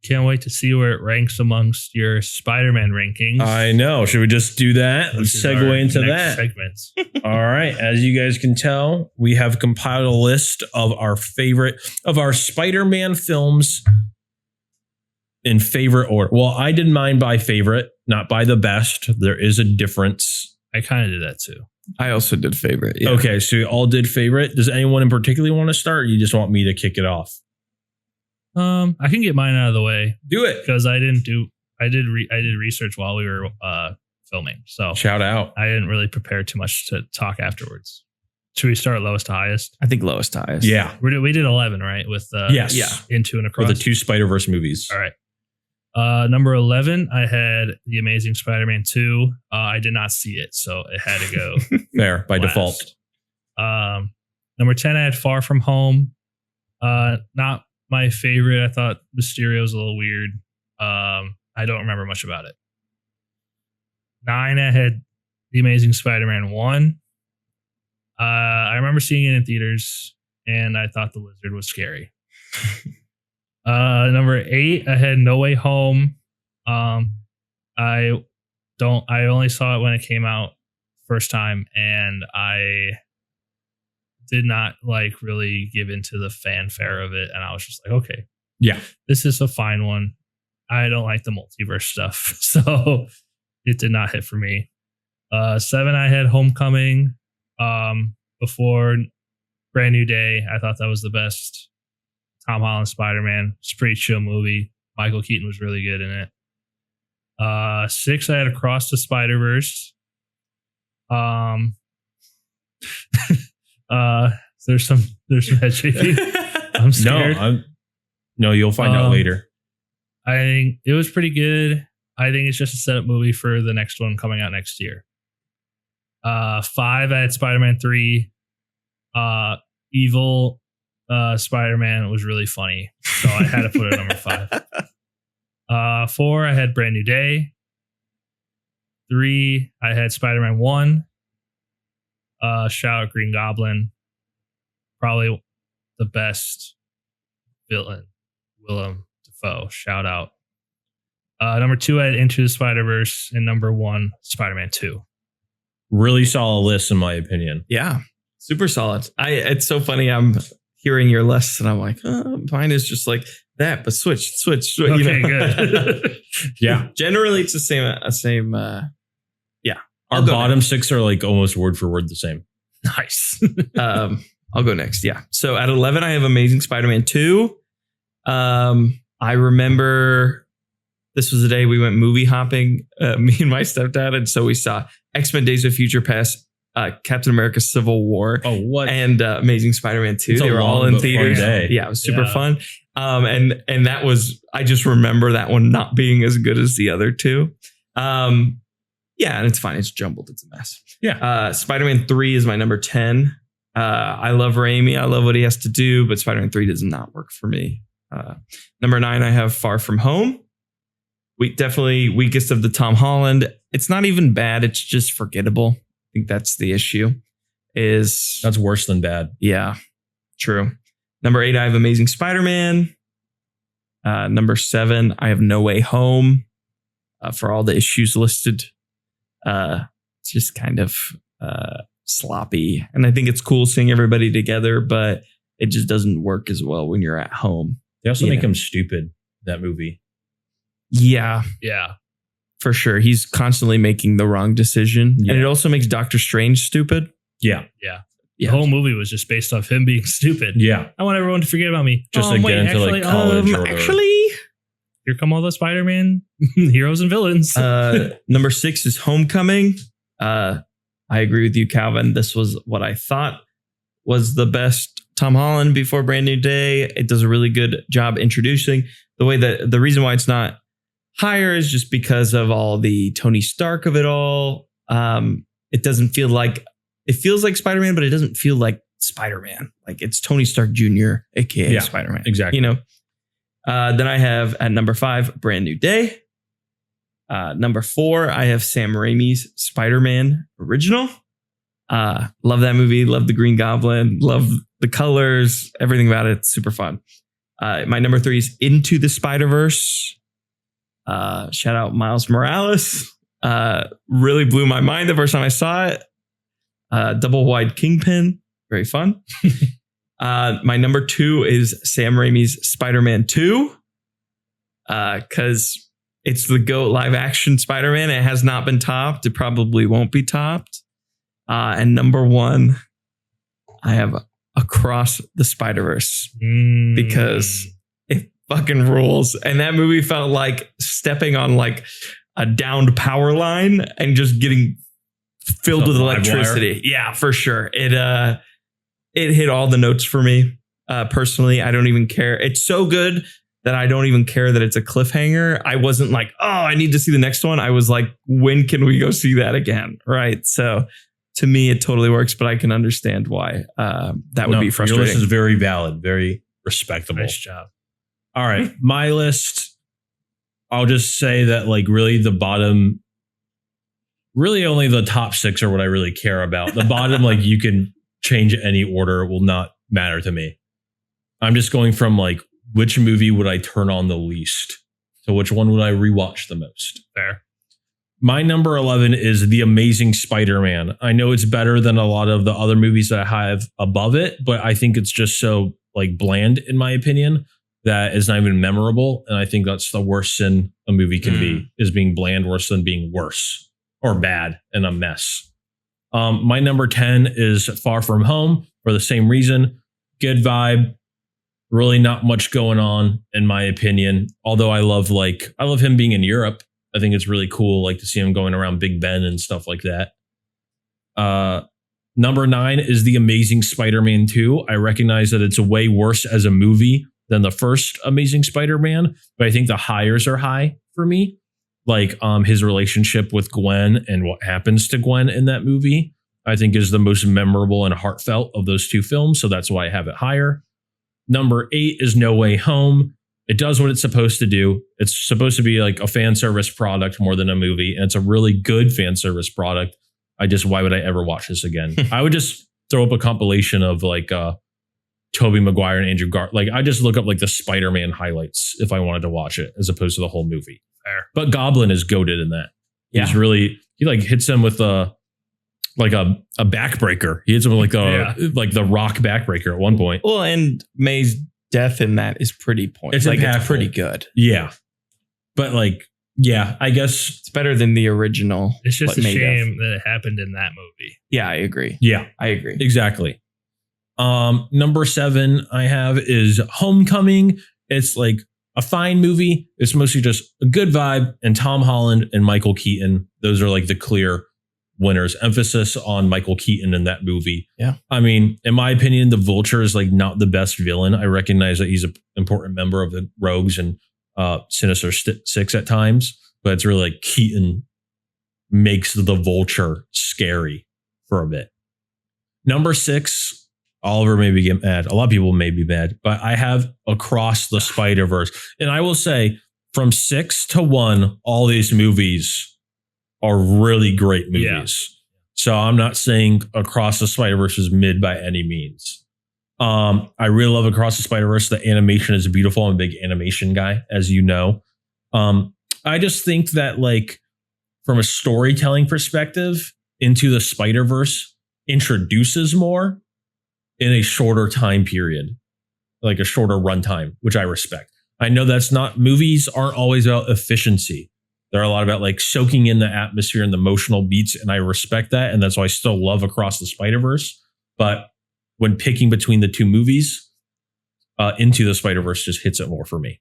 Can't wait to see where it ranks amongst your Spider-Man rankings. I know. Should we just do that? Let's which is our segue into next that. segments. All right. As you guys can tell, we have compiled a list of our Spider-Man films in favorite order. Well, I did mine by favorite, not by the best. There is a difference. I kind of did that too. I also did favorite. Yeah. Okay, so we all did favorite. Does anyone in particular want to start? Or you just want me to kick it off? I can get mine out of the way Do it. because I did research while we were filming, so Shout out. I didn't really prepare too much to talk afterwards. Should we start lowest to highest? I think lowest to highest. Yeah. We did 11, right? With Yes. Yeah. Into and For Across. the 2 Spider-Verse movies. All right. Number 11, I had The Amazing Spider-Man 2. I did not see it, so it had to go Fair, by last. default. Number 10, I had Far From Home. Not my favorite. I thought Mysterio was a little weird. I don't remember much about it. 9, I had The Amazing Spider-Man 1. I remember seeing it in theaters, and I thought the lizard was scary. Number 8, I had No Way Home. I only saw it when it came out first time, and I did not like really give into the fanfare of it, and I was just like, okay, Yeah. this is a fine one. I don't like the multiverse stuff, so it did not hit for me. 7, I had Homecoming. Before Brand New Day, I thought that was the best Tom Holland Spider-Man. It's a pretty chill movie. Michael Keaton was really good in it. 6, I had Across the Spider-Verse. There's some head shaking. I'm scared. No, you'll find out later. I think it was pretty good. I think it's just a setup movie for the next one coming out next year. 5, I had Spider-Man 3. Evil Spider-Man was really funny, so I had to put it at number 5. 4, I had Brand New Day. 3, I had Spider-Man 1. Shout out Green Goblin. Probably the best villain, Willem Dafoe. Shout out. Number 2, I had Into the Spider-Verse. And number 1, Spider-Man 2. Really solid list, in my opinion. Yeah. Super solid. It's so funny. I'm hearing your list and I'm like, mine is just like that, but switch. Okay, good. Yeah. Generally, it's the same. Yeah. Our bottom 6 are like almost word for word the same. Nice. I'll go next. Yeah. So at 11, I have Amazing Spider-Man 2. I remember this was the day we went movie hopping, me and my stepdad. And so we saw X-Men Days of Future Past, Captain America Civil War, Oh, what? and Amazing Spider-Man 2. It's a They were all long in but fun theaters. day. Yeah, it was super Yeah. fun. And that was, I just remember that one not being as good as the other two. Yeah, and it's fine. It's jumbled. It's a mess. Yeah. Spider-Man 3 is my number 10. I love Raimi. I love what he has to do, but Spider-Man 3 does not work for me. Number 9, I have Far From Home. Definitely weakest of the Tom Holland. It's not even bad. It's just forgettable. I think that's the issue. That's worse than bad. Yeah, true. Number 8, I have Amazing Spider-Man. Number 7, I have No Way Home. For all the issues listed, it's just kind of sloppy. And I think it's cool seeing everybody together, but it just doesn't work as well when you're at home. They also Yeah. make him stupid, that movie. Yeah, Yeah. for sure. He's constantly making the wrong decision. Yeah. And it also makes Doctor Strange stupid. Yeah. Yeah. Yeah. The whole movie was just based off him being stupid. Yeah. I want everyone to forget about me. Just to get into like college or whatever. actually, Here come all the Spider-Man heroes and villains. number 6 is Homecoming. I agree with you, Calvin. This was what I thought was the best Tom Holland before Brand New Day. It does a really good job introducing the way that the reason why it's not higher is just because of all the Tony Stark of it all. It doesn't feel like, it feels like Spider-Man, but it doesn't feel like Spider-Man. Like it's Tony Stark Jr., aka Spider-Man. Exactly. You know. Then I have at number 5, Brand New Day. Number 4, I have Sam Raimi's Spider-Man Original. Love that movie. Love the Green Goblin. Love the colors. Everything about it. It's super fun. My number 3 is Into the Spider-Verse. Shout out Miles Morales. Really blew my mind the first time I saw it. Double wide Kingpin. Very fun. My number 2 is Sam Raimi's Spider-Man 2. Because it's the GOAT live action Spider-Man. It has not been topped. It probably won't be topped. And number 1, I have Across the Spider-Verse because it fucking rules. And that movie felt like stepping on like a downed power line and just getting filled with electricity. Yeah, for sure. It hit all the notes for me. Personally, I don't even care. It's so good that I don't even care that it's a cliffhanger. I wasn't like, oh, I need to see the next one. I was like, when can we go see that again? Right. So to me, it totally works, but I can understand why that would be frustrating. Your list is very valid, very respectable. Nice job. All right. My list, I'll just say that like really the bottom, really only the top 6 are what I really care about. The bottom, like you can change any order, will not matter to me. I'm just going from like, which movie would I turn on the least? So which one would I rewatch the most? Fair. My number 11 is The Amazing Spider-Man. I know it's better than a lot of the other movies that I have above it, but I think it's just so like bland in my opinion that it's not even memorable. And I think that's the worst sin a movie can be, is being bland, worse than being worse or bad and a mess. My number 10 is Far From Home for the same reason. Good vibe. Really not much going on in my opinion. Although I love him being in Europe. I think it's really cool, like to see him going around Big Ben and stuff like that. Number 9 is The Amazing Spider-Man 2. I recognize that it's way worse as a movie than the first Amazing Spider-Man, but I think the highs are high for me. Like his relationship with Gwen and what happens to Gwen in that movie, I think is the most memorable and heartfelt of those 2 films. So that's why I have it higher. Number 8 is No Way Home. It does what it's supposed to do. It's supposed to be like a fan service product more than a movie. And it's a really good fan service product. Why would I ever watch this again? I would just throw up a compilation of like Tobey Maguire and Andrew Garfield. Like I just look up like the Spider-Man highlights if I wanted to watch it as opposed to the whole movie. Fair. But Goblin is goated in that. Yeah. He like hits him with a backbreaker. He hits him with like the Rock backbreaker at one point. Well, and May's death in that is pretty pointless. It's pretty good. Yeah. But like, yeah, I guess it's better than the original. It's just a shame that it happened in that movie. Yeah, I agree. Yeah, I agree. Exactly. Number 7 I have is Homecoming. It's like a fine movie. It's mostly just a good vibe, and Tom Holland and Michael Keaton. Those are like the clear winners. Emphasis on Michael Keaton in that movie. Yeah. I mean, in my opinion, the Vulture is like not the best villain. I recognize that he's an important member of the Rogues and Sinister Six at times, but it's really like Keaton makes the Vulture scary for a bit. Number 6, Oliver may be mad. A lot of people may be mad, but I have Across the Spider-Verse. And I will say from 6 to 1, all these movies are really great movies. Yeah. So I'm not saying Across the Spider-Verse is mid by any means. I really love Across the Spider-Verse. The animation is beautiful. I'm a big animation guy, as you know. I just think that like from a storytelling perspective, Into the Spider-Verse introduces more in a shorter time period, like a shorter runtime, which I respect. I know movies aren't always about efficiency. They're a lot about like soaking in the atmosphere and the emotional beats. And I respect that. And that's why I still love Across the Spider-Verse. But when picking between the 2 movies, Into the Spider-Verse just hits it more for me.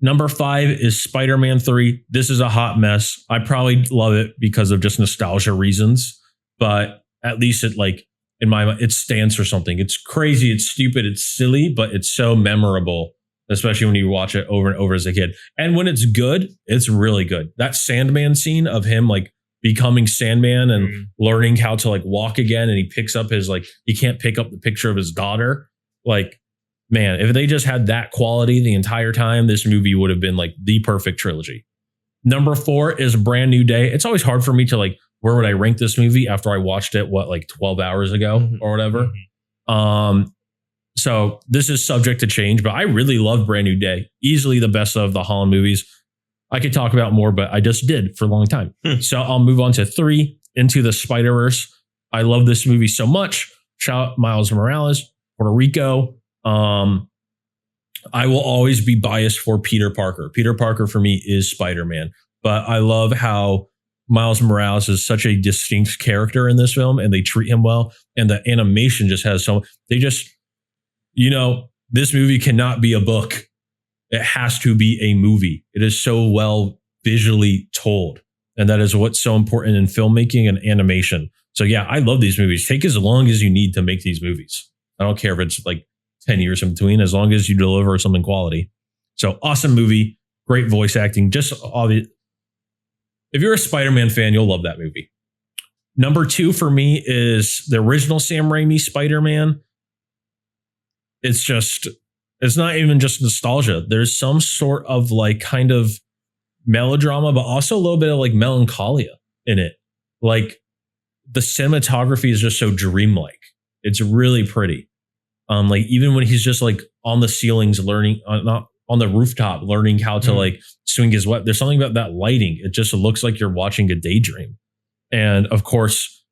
Number 5 is Spider-Man 3. This is a hot mess. I probably love it because of just nostalgia reasons. But at least it like in my mind, it stands for something. It's crazy. It's stupid. It's silly, but it's so memorable especially when you watch it over and over as a kid. And when it's good, it's really good. That Sandman scene of him like becoming Sandman and learning how to like walk again, and he picks up his like he can't pick up the picture of his daughter. Like, man, if they just had that quality the entire time, this movie would have been like the perfect trilogy. Number 4 is Brand New Day. It's always hard for me to like, where would I rank this movie after I watched it, like 12 hours ago or whatever. So this is subject to change, but I really love Brand New Day. Easily the best of the Holland movies. I could talk about more, but I just did for a long time. So I'll move on to 3, Into the Spider-Verse. I love this movie so much. Shout out Miles Morales, Puerto Rico. I will always be biased for Peter Parker. Peter Parker for me is Spider-Man, but I love how Miles Morales is such a distinct character in this film, and they treat him well. And the animation just has this movie cannot be a book. It has to be a movie. It is so well visually told. And that is what's so important in filmmaking and animation. So yeah, I love these movies. Take as long as you need to make these movies. I don't care if it's like 10 years in between, as long as you deliver something quality. So awesome movie, great voice acting. Just obvious. If you're a Spider-Man fan, you'll love that movie. Number 2 for me is the original Sam Raimi Spider-Man. It's not even just nostalgia. There's some sort of like kind of melodrama, but also a little bit of like melancholia in it. Like the cinematography is just so dreamlike. It's really pretty. Like even when he's just like on the ceilings learning, not on the rooftop, learning how to like swing his web. There's something about that lighting. It just looks like you're watching a daydream. And of course,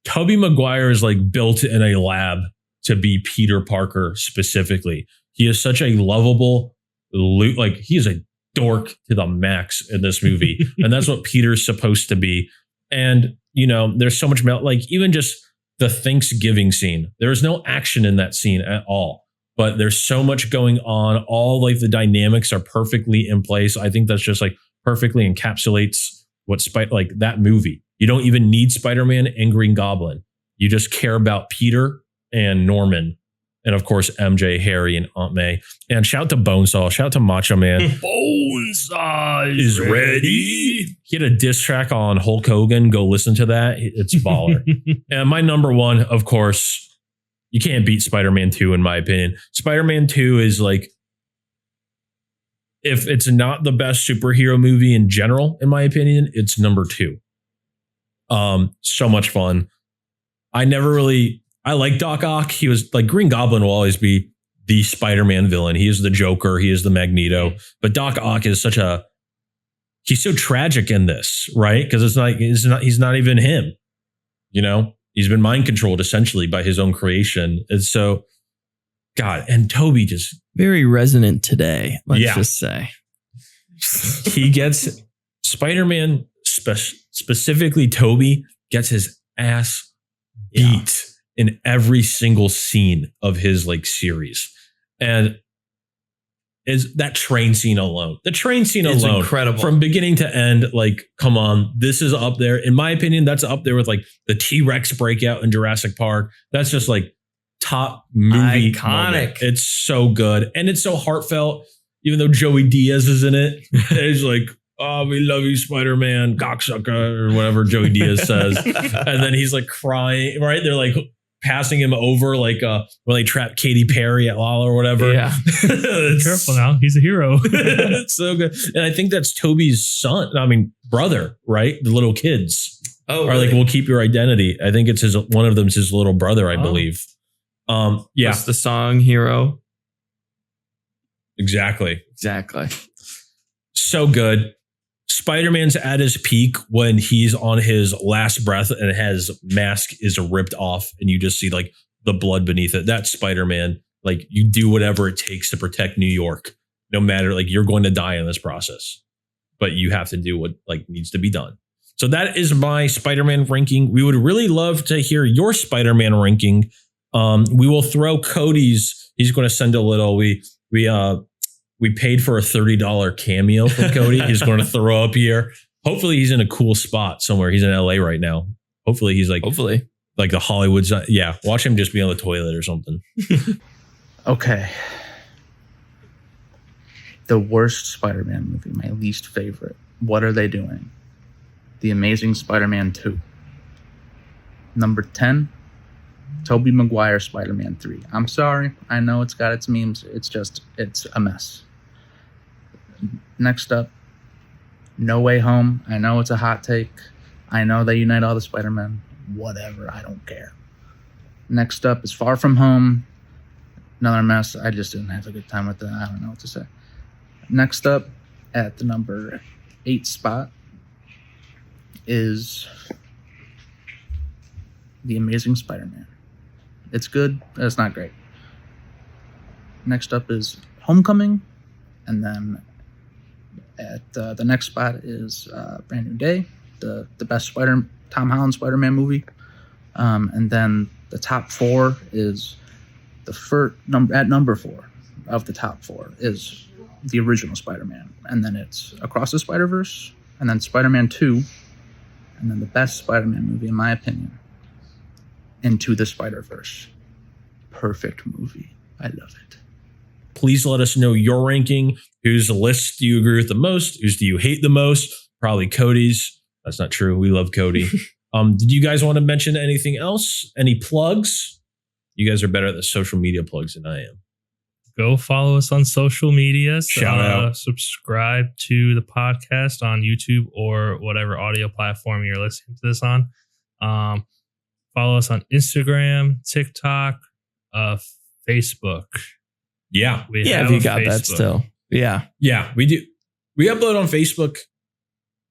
Tobey Maguire is like built in a lab to be Peter Parker specifically. He is such a lovable, like he is a dork to the max in this movie. And that's what Peter's supposed to be. And, there's so much like even just the Thanksgiving scene. There's no action in that scene at all, but there's so much going on. All like the dynamics are perfectly in place. I think that's just like perfectly encapsulates like that movie. You don't even need Spider-Man and Green Goblin. You just care about Peter and Norman, and of course MJ, Harry, and Aunt May. And shout to Bonesaw, shout to Macho Man. Bonesaw is ready. He had a diss track on Hulk Hogan. Go listen to that. It's baller. And my number 1, of course, you can't beat Spider-Man 2 in my opinion. Spider-Man 2 is like, if it's not the best superhero movie in general, in my opinion, it's number 2. So much fun. I like Doc Ock. He was like Green Goblin will always be the Spider-Man villain. He is the Joker. He is the Magneto. But Doc Ock is he's so tragic in this, right? Because he's not even him. He's been mind controlled essentially by his own creation. And so, God, and Toby just very resonant today. Let's just say he gets Spider-Man, specifically Toby, gets his ass beat in every single scene of his like series. And is that train scene alone. The train scene it's alone, incredible. From beginning to end, like, come on, this is up there. In my opinion, that's up there with like the T-Rex breakout in Jurassic Park. That's just like top movie. Iconic. Moment. It's so good. And it's so heartfelt, even though Joey Diaz is in it. It's like, oh, we love you, Spider-Man, cocksucker, or whatever Joey Diaz says. And then he's like crying, right? They're like passing him over, like when they trap Katy Perry at Lala or whatever. Yeah. Careful now. He's a hero. It's so good. And I think that's Toby's brother, right? The little kids. Oh, are like, we'll keep your identity. I think it's one of them's his little brother, I believe. Yeah. That's the song Hero. Exactly. So good. Spider-Man's at his peak when he's on his last breath and his mask is ripped off and you just see like the blood beneath it. That's Spider-Man. Like, you do whatever it takes to protect New York, no matter, like, you're going to die in this process, but you have to do what like needs to be done. So that is my Spider-Man ranking. We would really love to hear your Spider-Man ranking. We will throw Cody's. He's going to send a little. We paid for a $30 cameo from Cody. He's going to throw up here. Hopefully he's in a cool spot somewhere. He's in LA right now. Hopefully he's like the Hollywood. Yeah. Watch him just be on the toilet or something. Okay. The worst Spider-Man movie, my least favorite. What are they doing? The Amazing Spider-Man 2. Number 10, Tobey Maguire Spider-Man 3. I'm sorry. I know it's got its memes. It's a mess. Next up, No Way Home. I know it's a hot take. I know they unite all the Spider-Men. Whatever. I don't care. Next up is Far From Home. Another mess. I just didn't have a good time with that. I don't know what to say. Next up, at the number 8 spot, is The Amazing Spider-Man. It's good, but it's not great. Next up is Homecoming, and then at the next spot is Brand New Day, the best Tom Holland Spider-Man movie, and then the top 4 is at number 4 of the top 4 is the original Spider-Man, and then it's Across the Spider-Verse, and then Spider-Man 2, and then the best Spider-Man movie, in my opinion, Into the Spider-Verse. Perfect movie. I love it. Please let us know your ranking. Whose list do you agree with the most? Whose do you hate the most? Probably Cody's. That's not true. We love Cody. Did you guys want to mention anything else? Any plugs? You guys are better at the social media plugs than I am. Go follow us on social media. Shout out. Subscribe to the podcast on YouTube or whatever audio platform you're listening to this on. Follow us on Instagram, TikTok, Facebook. Yeah. If you got that still. Yeah, we do. We upload on Facebook.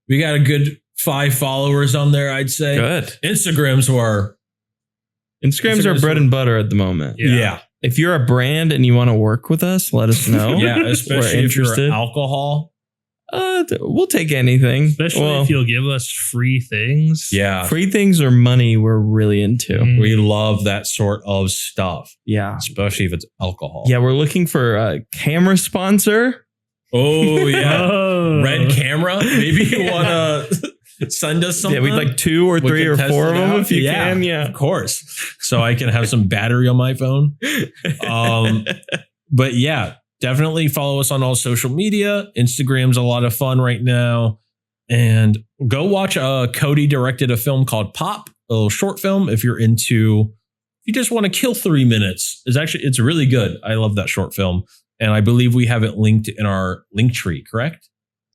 We got a good 5 followers on there, I'd say. Good. Instagrams are bread and butter at the moment. Yeah. If you're a brand and you want to work with us, let us know. Yeah, especially if you're alcohol. We'll take anything. Especially if you'll give us free things. Yeah. Free things or money we're really into. We love that sort of stuff. Yeah. Especially if it's alcohol. Yeah, we're looking for a camera sponsor. Oh, yeah. Red camera. Maybe you want to send us something. Yeah, we'd like 2 or 3 or 4 of them if you can. Yeah, of course. So I can have some battery on my phone. But yeah, definitely follow us on all social media. Instagram's a lot of fun right now. And go watch Cody directed a film called Pop, a little short film. If you just want to kill 3 minutes, it's really good. I love that short film. And I believe we have it linked in our link tree, correct?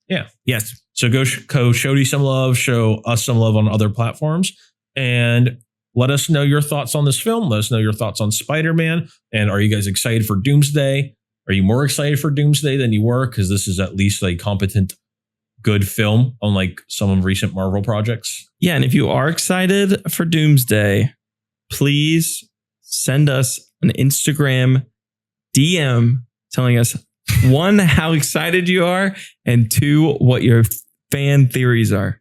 Yeah. Yes. So go show you some love, show us some love on other platforms, and let us know your thoughts on this film. Let us know your thoughts on Spider-Man. And are you guys excited for Doomsday? Are you more excited for Doomsday than you were? Because this is at least a competent, good film, unlike some of recent Marvel projects. Yeah. And if you are excited for Doomsday, please send us an Instagram DM telling us 1, how excited you are, and 2, what your fan theories are.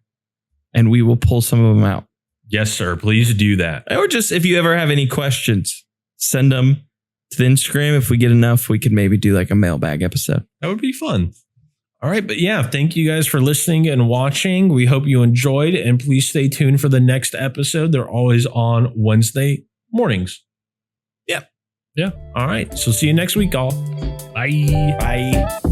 And we will pull some of them out. Yes, sir. Please do that. Or just if you ever have any questions, send them to the Instagram. If we get enough, we could maybe do like a mailbag episode. That would be fun. All right. But yeah, thank you guys for listening and watching. We hope you enjoyed, and please stay tuned for the next episode. They're always on Wednesday mornings. Yeah. All right. So see you next week, all. Bye. Bye.